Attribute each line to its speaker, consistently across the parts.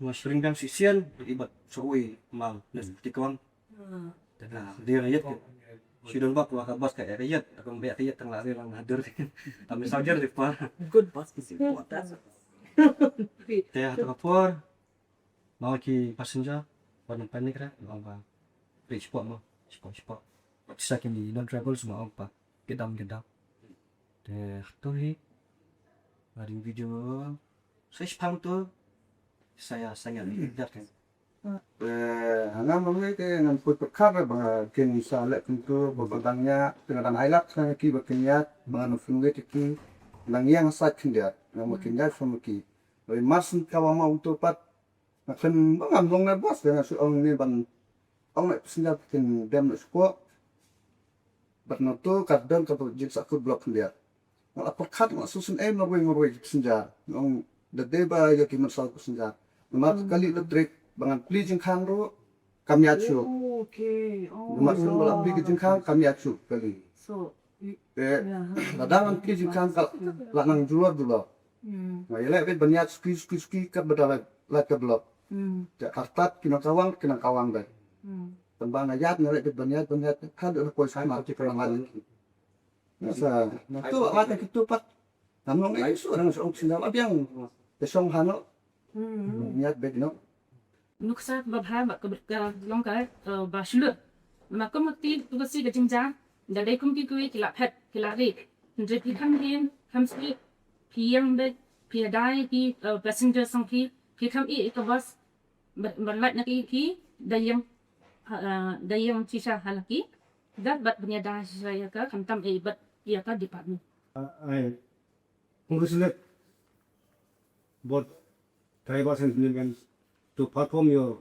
Speaker 1: Mas ringgang sisian ibat soi mal tikong. Dia ayat ke. Sidon bak wa kabas ka ayat akong be ayat tang lari lang hadir. Kami sajar di pa.
Speaker 2: Good boss is important.
Speaker 1: Teh kapor. Mau ki passenger wan panik ra ngomba. Reach spot mo. Spot. Bisa kini non travel semua apa. Gedam. Teh tuh hari video saya sepang tu saya sangat lihat kan.
Speaker 3: Hangam mami ke ngan put perkar bang ken salek kuntu babangnya dengan highlight sang ki baknya bang funge tiki nang yang sat kinda nang makinda famki oi masun kawama untuk pat makan bang long na bos dengan su ong ni ban ong na sinja kin demsko bat no to kadang ka jik sakut blok kinda nang perkar nang susun ngoroi sinja ong the day ba ya ki masal sinja mat kali ledrik bangan pli jingkhang ro kami acu.
Speaker 2: Okay.
Speaker 3: Maksud balap pli jingkhang kami acu kali.
Speaker 2: So,
Speaker 3: Kadang pli jingkhang kal lanang jual dulu. Nah, ia lebih banyak ski kat berdalai ke blok. Kartat kena kawang dah. Tembang ayat lebih banyak kan ada koi sama langan. Masa, tu mata kita pat. Namun itu orang seorang sinal abiang besong hano. Niat bedno.
Speaker 4: Nuksa babha mak keberka longkai basulu maka mesti tugasi ke jingjang dari kumpi kui kilap het kilari jadi hadien hamsi piang be piadai ki passenger sangki ki kam I ke bos berlat nak ki dayang sisa halaki dat bat benyada saya ka kamtam bat ia ka department.
Speaker 5: I congratulate both drivers and civilians to perform your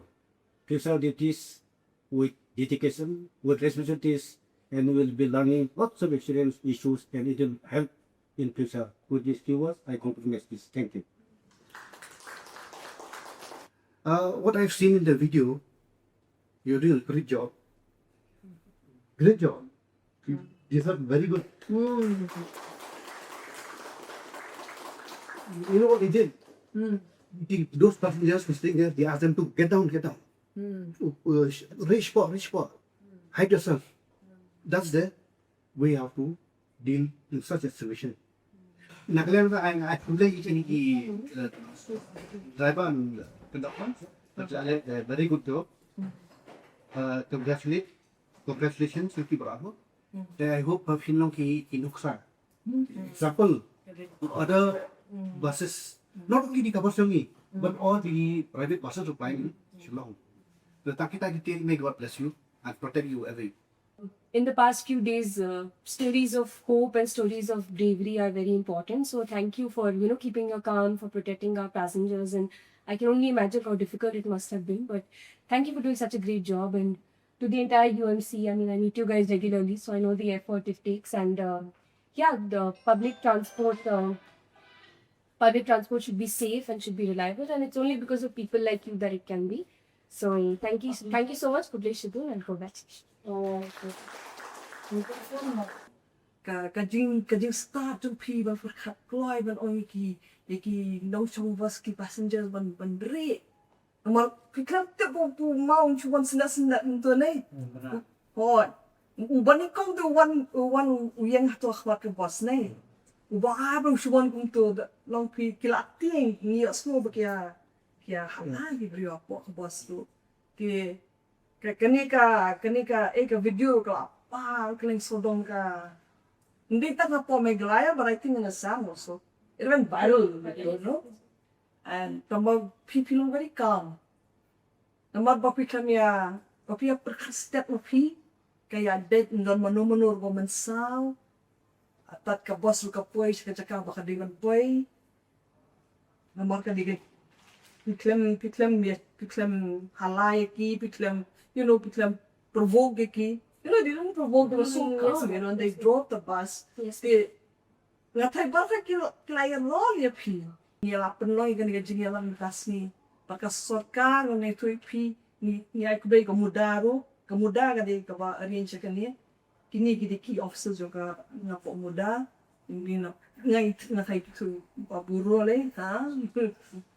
Speaker 5: official duties with dedication, with responsibilities, and will be learning lots of experience, issues, and it will help in future. With these keywords, I compliment this. Thank you. What I've seen in the video, you did a great job. Great job. You deserve very good. You know what he did? Those passengers who staying there, they ask them to get down. Reach spot. Hide yourself. That's the way how to deal in such a situation. Naglayan I today each and driver and conductor. That's a very good job. Congratulations, Yuki Bravo. I hope Finlong ki inuksa. Example, other buses. Not only the Bos Jongngi, but all the private buses supplying in Shillong. The Takita detail, may God bless you and protect you every.
Speaker 6: In the past few days, stories of hope and stories of bravery are very important. So thank you for keeping your calm, for protecting our passengers, and I can only imagine how difficult it must have been. But thank you for doing such a great job, and to the entire UMC. I mean, I meet you guys regularly, so I know the effort it takes. And the public transport should be safe and should be reliable, and it's only because of people like you that it can be. So thank you so much. Good day, Shidu, and congratulations.
Speaker 2: Kajing start to pee ban perkat keluar ban oi ki no chong bus ki passengers ban re. Amal fikram te bu mau chuan sendat tu nei. Hot. Uban ni kong tu one yang tu akhwat ke bos nei. Uba abang chuan kong tu long pi kilati ni asmo bakia hala ki brio po bos tu. Ki kenika eka video ka pa kling sodong ka. Hindi ta po may glaya, but I think in the sound also. It went viral, you know. And tamag people very calm. Tamag bapi kami bapi perkastet bapi kaya dead non manur womansaw. Atat ka boss ka poy sa kaka baka dingan poy. Namar ka digay. Piklem halay ki, piklem provoke ki. You know, they don't provoke, they were so calm, you know, and they drove the bus.
Speaker 6: Yes.
Speaker 2: They ngatay baka kilaya roll ya pi. Nila penoy gani jingiaroh kasni. Baka sorka ngone tuipi ni ay kubay kamuda gani ka ba arrange kani. Kini gidi key officers yung ka nga po muda. Hindi na kay tu paburo le ha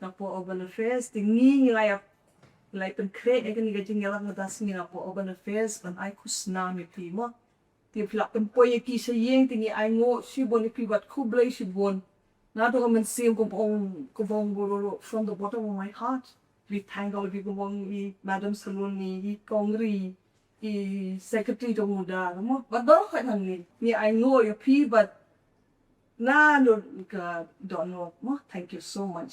Speaker 2: na po oban affairs tingi nilay pen kre e kan gajing ngelak ngatas ni na po oban affairs pan ai kusna mi pi mo ti plak pen po ye ki sayeng tingi ai ngo si bon pi bat kublai si bon na to man sim ko bong boro from the bottom of my heart we thank all people bong I madam saloni I kongri I secretary to muda mo but do ka ni ai ngo ye pi but don't know. Thank you so much.